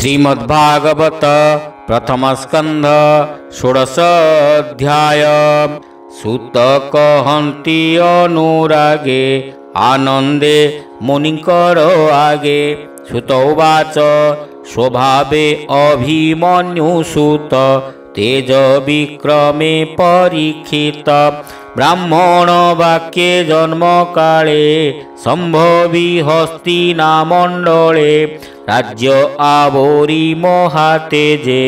श्रीमद्भागवत प्रथम स्कंध षोडश अध्याय। सूत कहन्ति अनुरागे आनंदे मुनिकर आगे। सूत उवाच स्वभावे अभिमन्युसूत तेज विक्रमे परीक्षित। ब्राह्मण वाक्ये जन्म काले संभवी हस्तिनामंडले। राज्य आवोरी महातेजे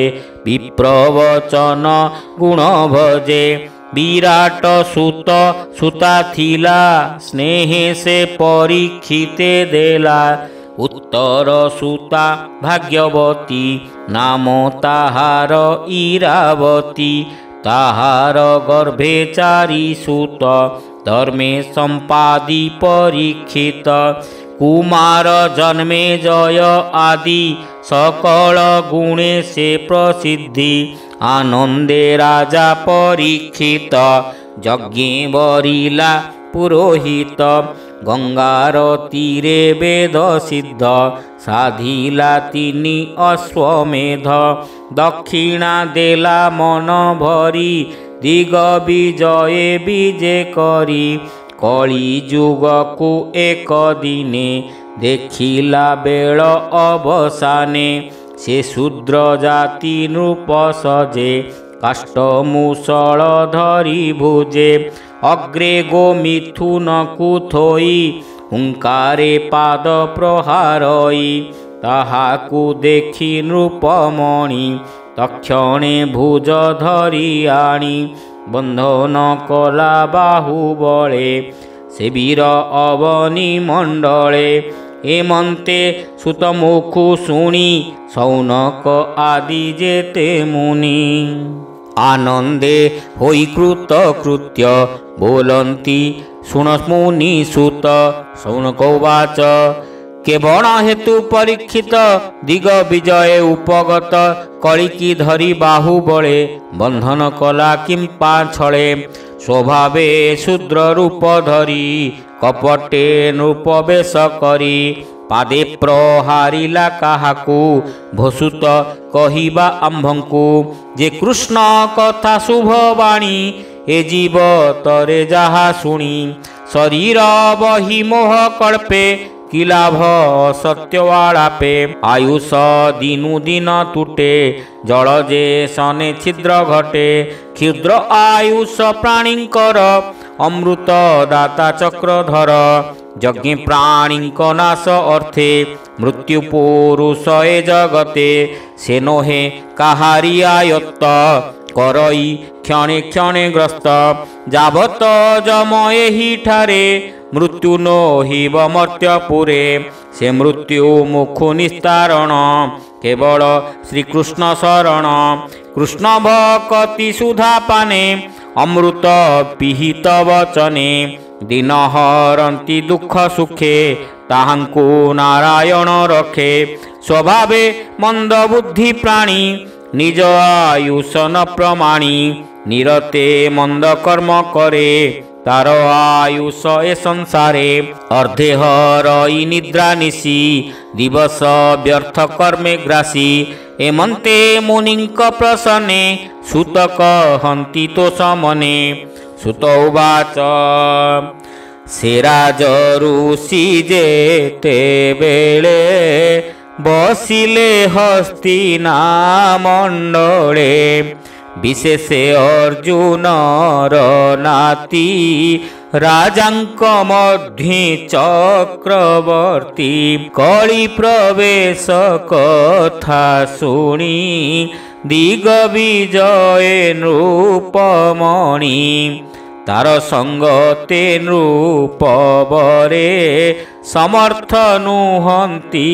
विप्रवचन गुण भजे। विराट सूत सूता थिला स्नेहे से परीक्षिते देला। उत्तर सूता भाग्यवती नाम ताहार इरावती। ताहार गर्भे चारि सूत धर्मे संपादी परीक्षित। कुमार जन्मे जय आदि सकल गुणे से प्रसिद्धि। आनंदे राजा परीक्षित यज्ञे बरिला पुरोहित। गंगार तीरे वेद सिद्ध साधिला तिनि अश्वमेध। दक्षिणा देला मन भरी दिग विजये विजे करी। कली जुग को एक दिने देखिला बेल अवसाने। से शूद्र जाति नृप सजे काष्ट मूसल धरी भुजे। अग्रे गो मिथुन को थोई हुंकारे पाद प्रहारई। ताहाकु देखि नृपमणि तक्षणे भुज धरी आनी। बंधन कला बाहुबले से वीर अवनी मंडले। हेमंते सुतमुखु शुणी सौनक आदि जेते मुनि। आनंदे होई कृत कृत्य बोलंती शुणमुनि सुत। सौनक उवाच केवल हेतु परीक्षित दिग विजय उपगत। कलिकी धरी बाहुबले बंधन कला किं पाछळे। स्वभावे शूद्र रूप धरी कपटे नृप बेश करी। पादे प्रहारिला काहाकू भसुत कहिबा आम्भंकु। जे कृष्ण कथा शुभवाणी ए जीव तरे जहा शुणी। शरीर बहि मोह कल्पे कि लाभ सत्यवालापे। आयुष दिनु दिन तुटे जल जे सने छिद्र घटे। क्षुद्र आयुष प्राणींकर अमृत दाता चक्रधर। यज्ञ प्राणींक नाश अर्थे मृत्यु पुरुष ए जगते। से नोहे काहारी आयत्त करई क्षणे क्षणे ग्रस्त। जावत जम एहि ठारे मृत्यु नोहिब मर्त्यपुरे। से मृत्यु मुखु निस्तारण केवल श्रीकृष्ण शरण। कृष्ण भक्ति सुधा पाने अमृत पिहित वचने। दिन हरंती दुख सुखे ताहांकु नारायण रखे। स्वभावे मंद बुद्धि प्राणी निज आयुष न प्रमाणी। निरते मंद कर्म करे तार आयुष ए संसारे। अर्धे हरई निद्रा निशी दिवस व्यर्थ कर्मे ग्रासी। एमंते मुनिंक प्रसन्ने सुत कहन्ति तो समने। सुत उवाच से राज ऋषि जेते बेले बसिले हस्तिना मंडले। विशेषे अर्जुन नाती राजांक मध्य चक्रवर्ती। कली प्रवेश कथा शुणी दिग विजय नृपमणि। तार संगते नृपवरे समर्थ नुहंती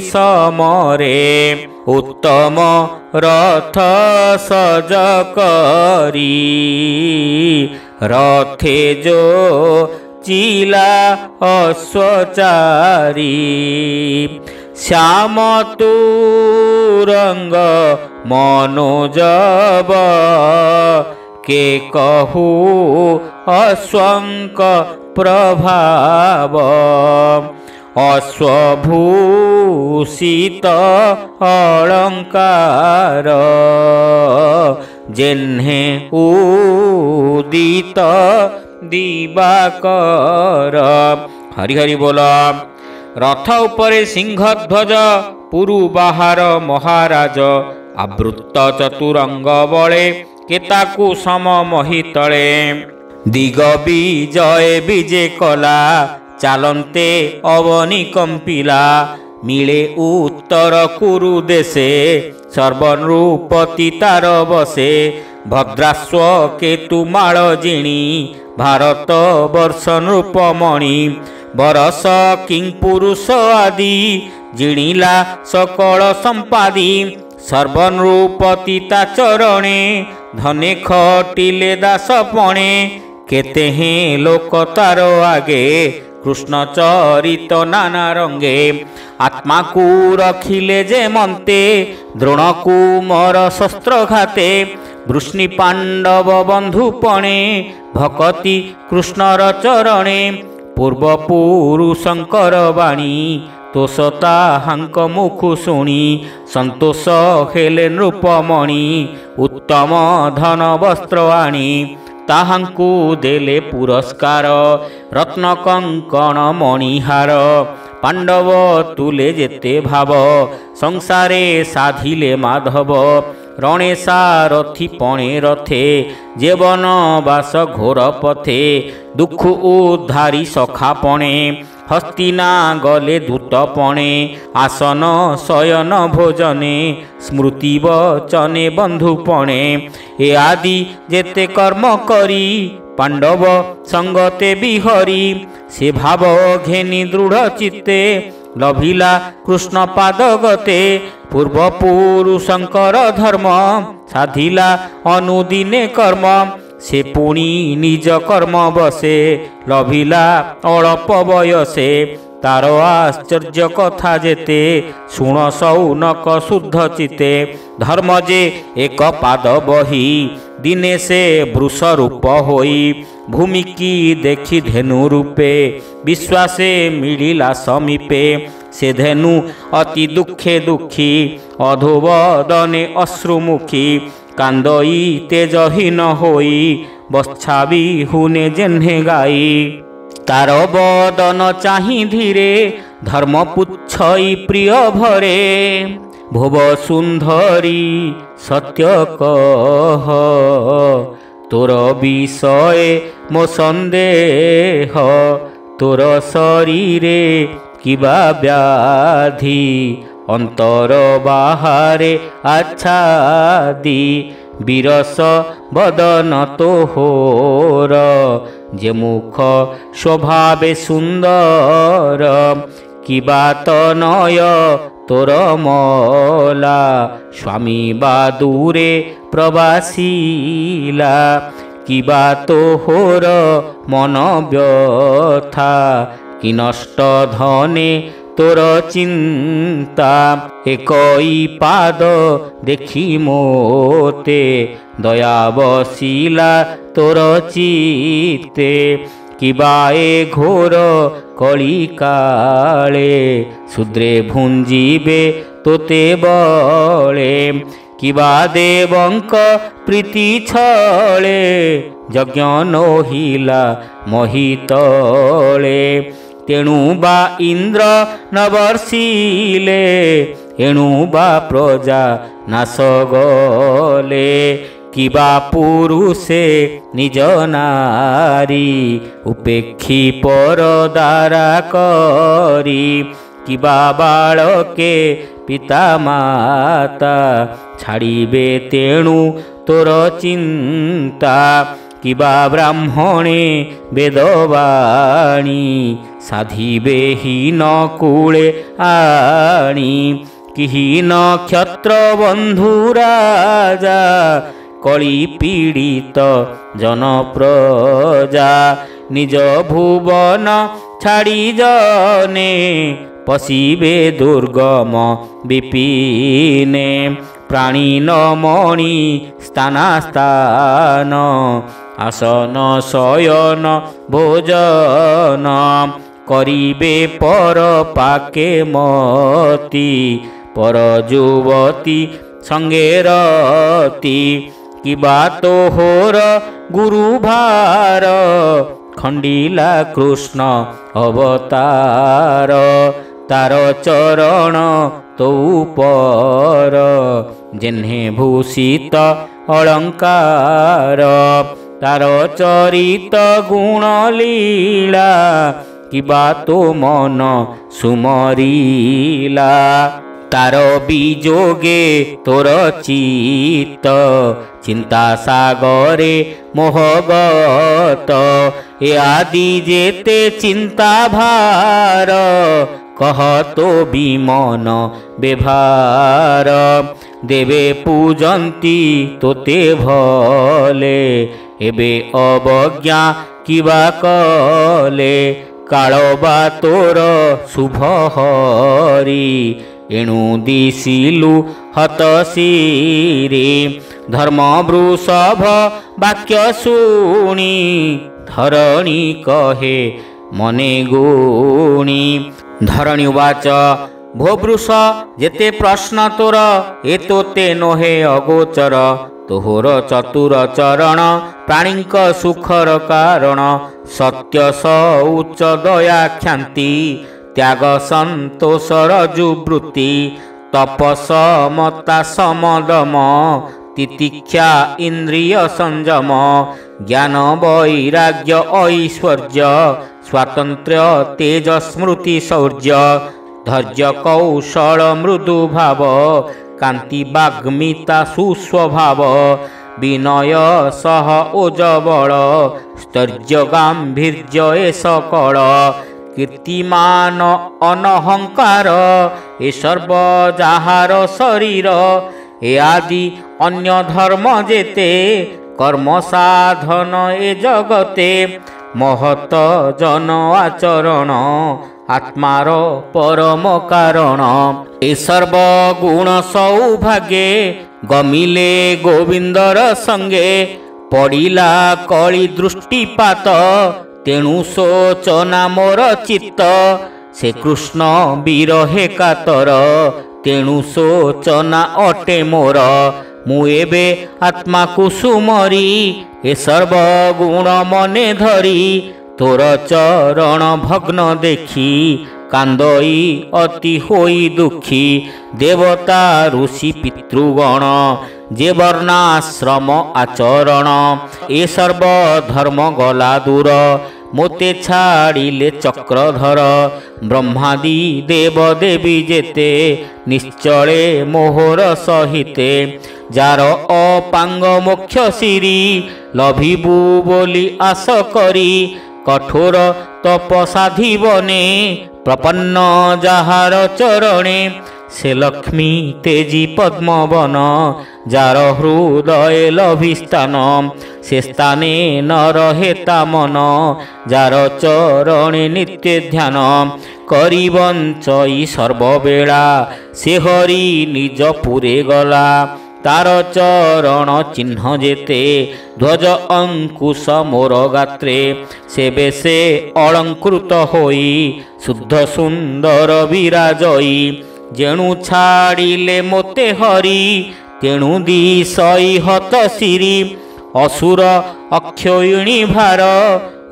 समरे। उत्तम रथ सज करी रथे जो चिला अश्वचारी। श्याम तुरंग मनोजब के कहू अश्वंक प्रभाव। ଅଶ୍ୱଭୂଷିତ ଅଳଙ୍କାର ଯେହ୍ନେ ଉଦିତ ଦିବାକର। ହରି ହରି ବୋଲ। ରଥ ଉପରେ ସିଂହଧ୍ୱଜ ପୁରୁ ବାହାର ମହାରାଜ ଆବୃତ ଚତୁରଙ୍ଗ ବଳେ କେତାକୁ ସମ ମହିତଳେ। ଦିଗ ବିଜୟ ବିଜେ କଲା ଚାଲନ୍ତେ ଅବନି କମ୍ପିଲା ମିଳେ ଉତ୍ତର କୁରୁ ଦେଶେ ସର୍ବନୃପତି ତାର ବସେ। ଭଦ୍ରାଶ୍ୱ କେତୁ ମାଳ ଜିଣି ଭାରତ ବର୍ଷ ନୃପମଣି ବରସ କିଂପୁରୁଷ ଆଦି ଜିଣିଲା ସକଳ ସମ୍ପାଦି। ସର୍ବନୃପତି ତା ଚରଣେ ଧନେ ଖଟିଲେ ଦାସ ପଣେ କେତେ ହେଁ ଲୋକ ତାର ଆଗେ କୃଷ୍ଣ ଚରିତ ନାନା ରଙ୍ଗେ। ଆତ୍ମାକୁ ରଖିଲେ ଯେ ମନ୍ତେ ଦ୍ରୋଣକୁ ମର ଶସ୍ତ୍ରଘାତେ ବୃଷ୍ଣି ପାଣ୍ଡବ ବନ୍ଧୁ ପଣେ ଭକତି କୃଷ୍ଣର ଚରଣେ। ପୂର୍ବ ପୁରୁଷଙ୍କର ବାଣୀ ତୋଷ ତାହାଙ୍କ ମୁଖୁ ଶୁଣି ସନ୍ତୋଷ ହେଲେ ନୃପମଣି ଉତ୍ତମ ଧନ ବସ୍ତ୍ର ଆଣି। ତାହାଙ୍କୁ ଦେଲେ ପୁରସ୍କାର ରତ୍ନ କଙ୍କଣ ମଣିହାର। ପାଣ୍ଡବ ତୁଲେ ଯେତେ ଭାବ ସଂସାରେ ସାଧିଲେ ମାଧବ। ରଣେ ସାରଥି ପଣେ ରଥେ ଜୀବନ ବାସ ଘୋର ପଥେ ଦୁଃଖ ଉଦ୍ଧାରି ସଖା ପଣେ ହସ୍ତିନା ଗଲେ ଦୂତ ପଣେ। ଆସନ ଶୟନ ଭୋଜନେ ସ୍ମୃତି ବଚନେ ବନ୍ଧୁ ପଣେ। ଏ ଆଦି ଯେତେ କର୍ମ କରି ପାଣ୍ଡବ ସଙ୍ଗତେ ବିହରି। ସେ ଭାବ ଘେନି ଦୃଢ଼ ଚିତ୍ତେ ଲଭିଲା କୃଷ୍ଣ ପାଦ ଗତେ। ପୂର୍ବ ପୁରୁଷଙ୍କର ଧର୍ମ ସାଧିଲା ଅନୁଦିନେ କର୍ମ। ସେ ପୁଣି ନିଜ କର୍ମ ବସେ ଲଭିଲା ଅଳପ ବୟସେ। ତାର ଆଶ୍ଚର୍ଯ୍ୟ କଥା ଯେତେ ଶୁଣ ସୌନକ ଶୁଦ୍ଧ ଚିତେ। ଧର୍ମ ଯେ ଏକ ପାଦ ବହି ଦିନେ ସେ ବୃଷ ରୂପ ହୋଇ। ଭୂମିକି ଦେଖି ଧେନୁ ରୂପେ ବିଶ୍ୱାସେ ମିଳିଲା ସମୀପେ। ସେ ଧେନୁ ଅତି ଦୁଃଖେ ଦୁଃଖୀ ଅଧୋବଦନେ ଅଶ୍ରୁମୁଖୀ। କାନ୍ଦଇ ତେଜହୀନ ହୋଇ ବତ୍ସା ବିହୁନେ ଯେହ୍ନେ ଗାଇ। ତାର ବଦନ ଚାହିଁ ଧୀରେ ଧର୍ମ ପୁଚ୍ଛଇ ପ୍ରିୟ ଭରେ। ଭୁବ ସୁନ୍ଦରୀ ସତ୍ୟ କହ ତୋର ବିଷୟ ମୋ ସନ୍ଦେହ। ତୋର ଶରୀରେ କିବା ବ୍ୟାଧି ଅନ୍ତର ବାହାରେ ଆଚ୍ଛାଦି। ବିରସ ବଦନ ତୋହର ଯେ ମୁଖ ସ୍ୱଭାବେ ସୁନ୍ଦର। କିବା ତନୟ ତୋର ମଲା ସ୍ୱାମୀ ବା ଦୂରେ ପ୍ରବାସିଲା। କିବା ତୋହର ମନ ବ୍ୟଥା କି ନଷ୍ଟ ଧନେ ତୋର ଚିନ୍ତା। ଏକଇ ପାଦ ଦେଖି ମୋତେ ଦୟା ବସିଲା ତୋର ଚିତ୍ତେ। କିବା ଏ ଘୋର କଳି କାଳେ ଶୂଦ୍ରେ ଭୁଞ୍ଜିବେ ତୋତେ ବଳେ। କିବା ଦେବଙ୍କ ପ୍ରୀତି ଛଳେ ଯଜ୍ଞ ନୋହିଲା ମହିତଳେ। ତେଣୁ ବା ଇନ୍ଦ୍ର ନ ବର୍ଷିଲେ ଏଣୁ ବା ପ୍ରଜା ନାଶ ଗଲେ। କିବା ପୁରୁଷେ ନିଜ ନାରୀ ଉପେକ୍ଷୀ ପରଦାରା କରି। କିବା ବାଳକେ ପିତା ମାତା ଛାଡ଼ିବେ ତେଣୁ ତୋର ଚିନ୍ତା। କିବା ବ୍ରାହ୍ମଣେ ବେଦବାଣୀ ସାଧିବେ ହୀନ କୂଳେ ଆଣି। କି ହୀନ କ୍ଷତ୍ର ବନ୍ଧୁ ରାଜା କଳି ପୀଡ଼ିତ ଜନପ୍ରଜା। ନିଜ ଭୁବନ ଛାଡ଼ି ଜନେ ପଶିବେ ଦୁର୍ଗମ ବିପିନେ। ପ୍ରାଣୀ ନ ମଣି ସ୍ଥାନା ସ୍ଥାନ ଆସନ ଶୟନ ଭୋଜନ। करिबे पर पाके मती पर जुवती संगे रती किबा तोहर गुरु भार खंडिला कृष्ण अवतार तार चरण तो पर जेन्हे भूषित अलंकार तार चरित गुण लीला किबा तो मन सुमरीला तार बीजोगे तोर चित्त चिंता सागरे मोहगत ए आदि जेते चिंता भार कह तो विमन बेभार देवे पूजंती तोते भले एबे अवज्ञा किबा कले काल बा तोर शुभ हरि एणु दिशिलु हतशिरे धर्म वृषभ वाक्य शुणी धरणी कहे मने गुणी धरणी उवाच भो वृष जेते प्रश्न तोर ए तोते नोहे अगोचर तोहर चतुर चरण प्राणीक सुखर कारण सत्य शौच दया ख्याति त्याग संतोष रजुवृत्ति तपस मता समदम तितिक्षा इंद्रिय संयम ज्ञान वैराग्य ऐश्वर्य स्वातंत्र्य तेज स्मृति शौर्य धैर्य कौशल मृदु भाव कांति वाग्मिता सुस्वभाव विनय सह ओजबल स्थैर्य गांभीर्य ए सकल कीर्तिमान अनहंकार ए सर्व जाहार शरीर ए आदि अन्य धर्म जेते कर्म साधन ए जगते महत जन आचरण आत्मार परम कारण ए सर्व गुण सौभाग्ये गमिले गोविंदर संगे पड़िला कली दृष्टिपात तेणु शोचना मोर चित्त से कृष्ण विरहे कातर तेणु शोचना अटे मोर मु एबे आत्मा कुसुमरी ए सर्व गुण मने धरी तोर चरण भग्न देखी कांदई अति होई दुखी देवता ऋषि पितृगण जे वर्णाश्रम आचरण ए सर्व धर्म गला दूर मोते छाड़िले चक्रधर ब्रह्मादि देव देवी जेते निश्चले मोहर सहिते जार अपांग मोक्ष सिरी लभिबु बोली आस करी कठोर तपसाधि बने प्रपन्न जाहार चरणे से लक्ष्मी तेजी पद्मवन जार हृदय लभिस्थान से स्थाने न रहेता मन जार चरणे नित्य ध्यान करी बंचई सर्वबेला से हरि निज पुरे गला तार चरण चिन्ह जेते ध्वज अंकुश मोर गात्रे से बेसे अलंकृत होई शुद्ध सुंदर विराजई जेणु छाड़िले मोते हरि तेणु दिशई हत सिरी असुर अक्षयिणी भार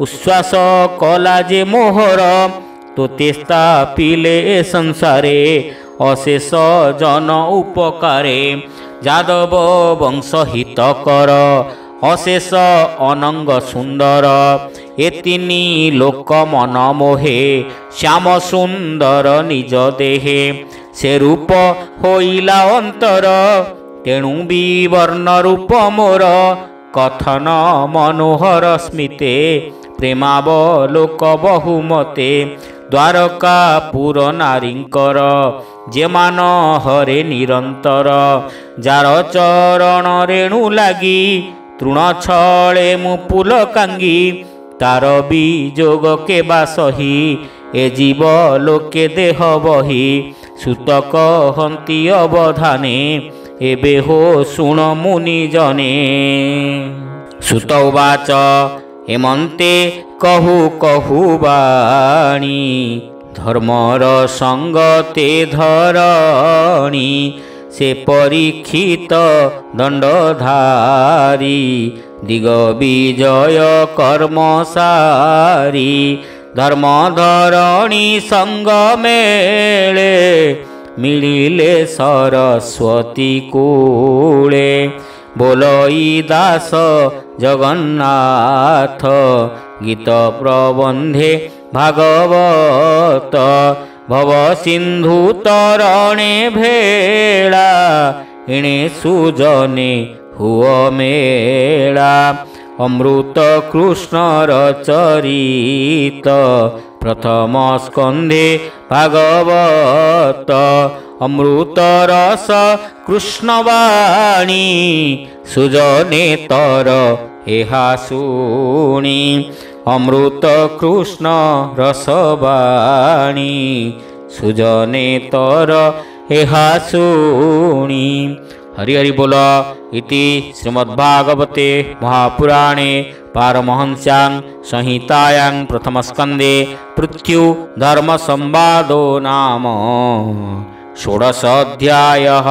उश्वास कला जे मोहर तोते स्थापिले संसारे अशेष जन उपकारे जादव वंश हितकर अशेष अनंग सुंदर ए तिनी लोक मन मोहे श्याम सुंदर निज देहे से रूप होइला अंतर तेणु विवर्ण रूप मोर कथन मनोहर स्मिते प्रेमावलोक बहुमते द्वारकापुर नारींकर जेमान हरे निरंतर जार चरण रेणु लागी तृण छले मु पुल कांगी तार बीजोग के बासही ए जीव लोके देह बही सुत कहंती अवधाने एबे हो शुण मुनि जने सुत उवाच ଏମନ୍ତେ କହୁ କହୁ ବାଣୀ ଧର୍ମର ସଙ୍ଗତେ ଧରଣୀ ସେ ପରୀକ୍ଷିତ ଦଣ୍ଡଧାରୀ ଦିଗ ବିଜୟ କର୍ମସାରୀ ଧର୍ମ ଧରଣୀ ସଙ୍ଗ ମେଳେ ମିଳିଲେ ସରସ୍ୱତୀ କୂଳେ ବୋଲଇ ଦାସ ଜଗନ୍ନାଥ ଗୀତ ପ୍ରବନ୍ଧେ ଭାଗବତ ଭବ ସିନ୍ଧୁ ତରଣେ ଭେଳା ଏଣେ ସୁଜନେ ହୁଅ ମେଳା ଅମୃତ କୃଷ୍ଣର ଚରିତ ପ୍ରଥମ ସ୍କନ୍ଧେ ଭାଗବତ ଅମୃତ ରସ କୃଷ୍ଣବାଣୀ ସୁଜନେ ତର ଏହା ଶୁଣି ଅମୃତ କୃଷ୍ଣ ରସବାଣୀ ସୁଜନେ ତର ଏହା ଶୁଣି। हरि हरि बोल इति श्रीमद्भागवते महापुराणे पारमहंस्यां संहितायां प्रथमस्कन्धे पृथ्वी धर्म संवादो नाम षोडश अध्यायः।